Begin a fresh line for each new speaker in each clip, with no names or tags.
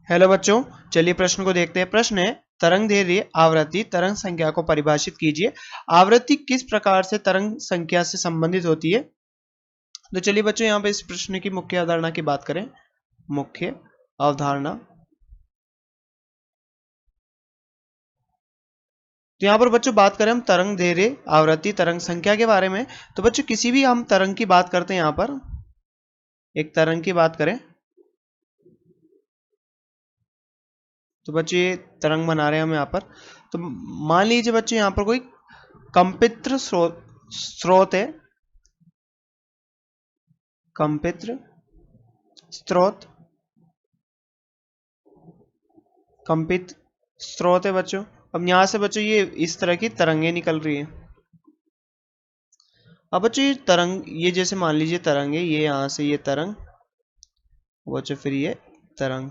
Hello बच्चों, चलिए प्रश्न को देखते हैं। प्रश्न है, तरंग दैर्ध्य आवृत्ति तरंग संख्या को परिभाषित कीजिए। आवृत्ति किस प्रकार से तरंग संख्या से संबंधित होती है? तो चलिए बच्चों, यहाँ पे इस प्रश्न की मुख्य अवधारणा की बात करें। मुख्य अवधारणा, तो यहाँ पर बच्चों बात करें हम तरंग दैर्ध्य आवृत्ति तरंग संख्या के बारे में। तो बच्चों किसी भी हम तरंग की बात करते हैं, यहाँ पर एक तरंग की बात करें तो बच्चों ये तरंग बना रहे हैं हम यहाँ पर। तो मान लीजिए बच्चों यहाँ पर कोई कंपित स्रोत है, कंपित स्रोत, कंपित स्रोत है बच्चों। अब यहां से बच्चों ये इस तरह की तरंगे निकल रही है। अब बच्चों ये तरंग, ये जैसे मान लीजिए तरंग है, ये यहां से ये तरंग बच्चों, फिर ये तरंग।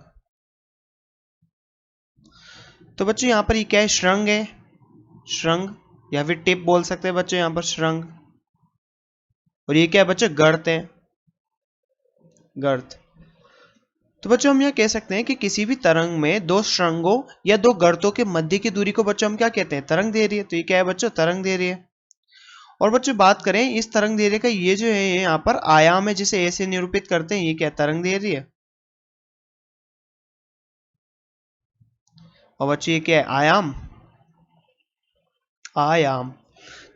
तो बच्चों यहाँ पर ये क्या है? श्रृंग है, श्रृंग या फिर टिप बोल सकते हैं बच्चों यहाँ पर, श्रृंग। और ये क्या है बच्चों? गर्त है, गर्त। तो बच्चों हम यह कह सकते हैं कि किसी भी तरंग में दो श्रृंगों या दो गर्तों के मध्य की दूरी को बच्चों हम क्या कहते हैं? तरंग दैर्ध्य। तो ये क्या है बच्चों? तरंग दैर्ध्य। और बच्चों बात करें इस तरंग दैर्ध्य का, ये जो है यहाँ पर आयाम है, जिसे ऐसे निरूपित करते हैं, ये क्या? तरंग दैर्ध्य। और बच्चों ये क्या है? आयाम, आयाम।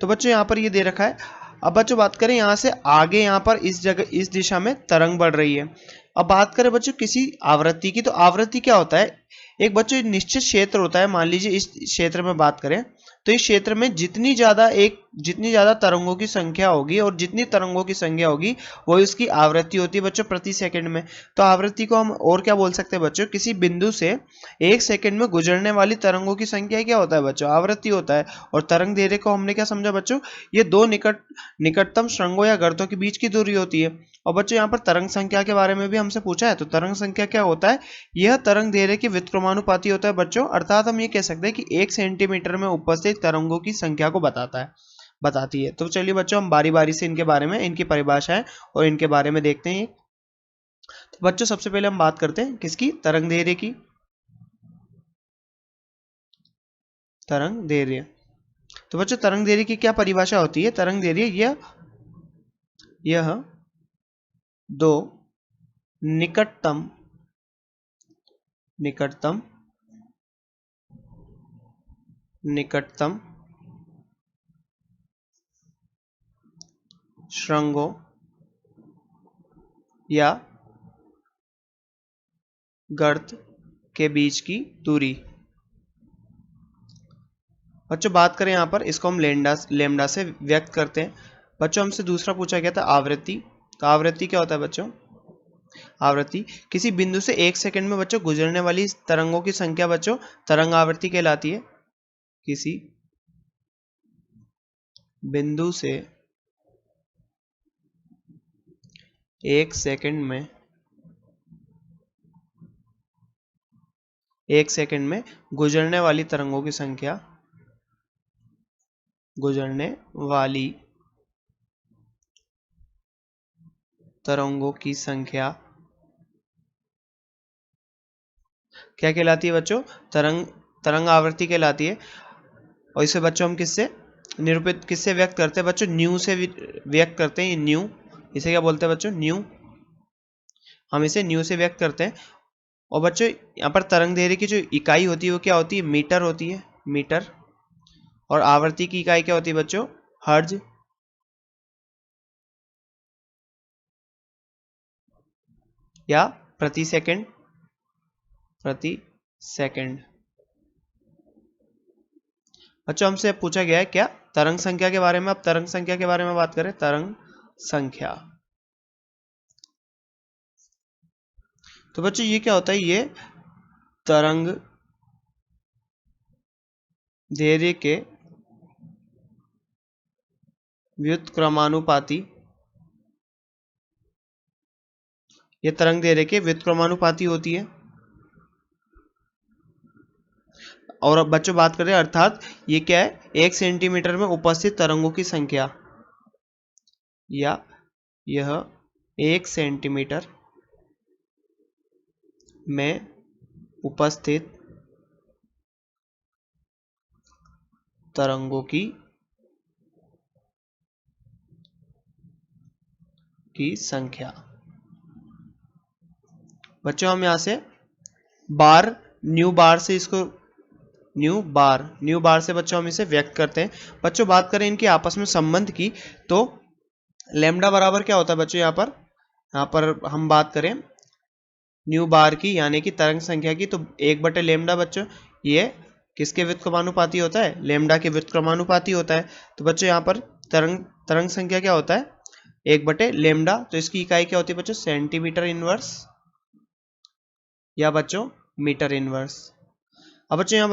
तो बच्चों यहाँ पर ये दे रखा है। अब बच्चों बात करें यहाँ से आगे, यहाँ पर इस जगह इस दिशा में तरंग बढ़ रही है। अब बात करें बच्चों किसी आवृत्ति की, तो आवृत्ति क्या होता है? एक बच्चों एक निश्चित क्षेत्र होता है। मान लीजिए इस क्षेत्र में बात करें तो इस क्षेत्र में जितनी ज्यादा तरंगों की संख्या होगी और जितनी तरंगों की संख्या होगी वही उसकी आवृत्ति होती है बच्चों, प्रति सेकंड में। तो आवृत्ति को हम और क्या बोल सकते हैं बच्चों? किसी बिंदु से एक सेकंड में गुजरने वाली तरंगों की संख्या क्या होता है बच्चों? आवृत्ति होता है। और तरंग दैर्ध्य को हमने क्या समझा बच्चों? ये दो निकटतम श्रृंगों या गर्तों के बीच की दूरी होती है। और बच्चों यहाँ पर तरंग संख्या के बारे में भी हमसे पूछा है। तो तरंग संख्या क्या होता है? यह तरंग दैर्ध्य के व्युत्क्रमानुपाती होता है बच्चों। अर्थात हम ये कह सकते हैं कि 1 सेंटीमीटर में उपस्थित तरंगों की संख्या को बताती है। तो चलिए बच्चों हम बारी बारी से इनके बारे में, इनकी परिभाषाएं और इनके बारे में देखते हैं। तो बच्चों सबसे पहले हम बात करते हैं किसकी? तरंग दैर्ध्य की। तरंग दैर्ध्य। तो बच्चों तरंग दैर्ध्य की क्या परिभाषा होती है? तरंग दैर्ध्य यह दो निकटतम निकटतम निकटतम श्रृंगों या गर्त के बीच की दूरी। बच्चों बात करें यहाँ पर, इसको हम लेमडा से व्यक्त करते हैं। बच्चों हमसे दूसरा पूछा गया था आवृत्ति। तो आवृत्ति क्या होता है बच्चों? आवृत्ति किसी बिंदु से एक सेकंड में बच्चों गुजरने वाली तरंगों की संख्या बच्चों तरंग आवृत्ति कहलाती है। किसी बिंदु से एक सेकंड में गुजरने वाली तरंगों की संख्या, गुजरने वाली तरंगों की संख्या क्या कहलाती है बच्चों? तरंग आवृत्ति कहलाती है। और इसे बच्चों हम किससे व्यक्त करते हैं बच्चों? न्यू से व्यक्त करते हैं। न्यू, इसे क्या बोलते हैं बच्चों? न्यू। हम इसे न्यू से व्यक्त करते हैं। और बच्चों यहाँ पर तरंग दैर्ध्य की जो इकाई होती है वो क्या होती है? मीटर होती है, मीटर। और आवृत्ति की इकाई क्या होती है बच्चों? हर्ज। या प्रति सेकंड, प्रति सेकंड। बच्चों हमसे पूछा गया है क्या? तरंग संख्या के बारे में। अब तरंग संख्या के बारे में बात करें। तरंग संख्या, तो बच्चों ये क्या होता है? ये तरंग दैर्ध्य के व्युत्क्रमानुपाती, ये तरंग दैर्ध्य के व्युत्क्रमानुपाती होती है। और अब बच्चों बात करें, अर्थात ये क्या है? 1 सेंटीमीटर में उपस्थित तरंगों की संख्या, या यह 1 सेंटीमीटर में उपस्थित तरंगों की संख्या। बच्चों हम यहां से बार न्यू बार से इसको न्यू बार से बच्चों हम इसे व्यक्त करते हैं। बच्चों बात करें इनके आपस में संबंध की तो लैम्डा बराबर क्या होता है बच्चों, यहाँ पर हम बात करें न्यू बार की यानी कि तरंग संख्या की, तो 1/लैम्डा बच्चों ये किसके व्युत्क्रमानुपाती होता है, लैम्डा के व्युत्क्रमानुपाती होता है। तो बच्चों यहाँ पर तरंग संख्या क्या होता है, 1/लैम्डा। तो इसकी इकाई क्या होती है बच्चों, सेंटीमीटर इनवर्स या बच्चों मीटर इनवर्स। अब बच्चों यहाँ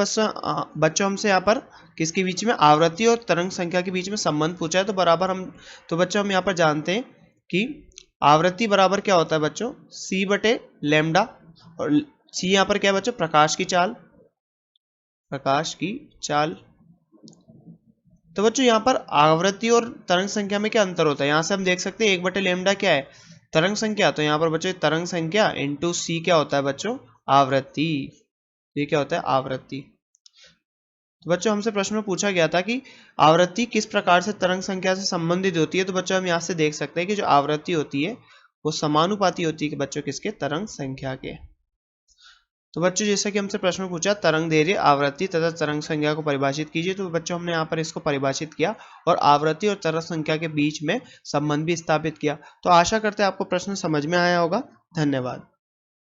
बच्चों हमसे यहाँ पर किसके बीच में, आवृत्ति और तरंग संख्या के बीच में संबंध पूछा है। तो बच्चों हम यहाँ पर जानते हैं कि आवृत्ति बराबर क्या होता है बच्चों, c/लैम्डा, और c यहाँ पर क्या है बच्चों, प्रकाश की चाल। तो बच्चों यहाँ पर आवृत्ति और तरंग संख्या में क्या अंतर होता है, यहाँ से हम देख सकते हैं 1/लैम्डा क्या है, तरंग संख्या। तो यहाँ पर बच्चों तरंग संख्या इंटू c क्या होता है बच्चों, आवृत्ति। ये क्या होता है, आवृत्ति। तो बच्चों हमसे प्रश्न में पूछा गया था कि आवृत्ति किस प्रकार से तरंग संख्या से संबंधित होती है। तो बच्चों हम यहाँ से देख सकते हैं कि जो आवृत्ति होती है वो समानुपाती होती है कि बच्चों किसके, तरंग संख्या के। तो बच्चों जैसा कि हमसे प्रश्न में पूछा तरंग दैर्ध्य, आवृत्ति तथा तरंग संख्या को परिभाषित कीजिए, तो बच्चों हमने यहाँ पर इसको परिभाषित किया और आवृत्ति और तरंग संख्या के बीच में संबंध भी स्थापित किया। तो आशा करते हैं आपको प्रश्न समझ में आया होगा। धन्यवाद।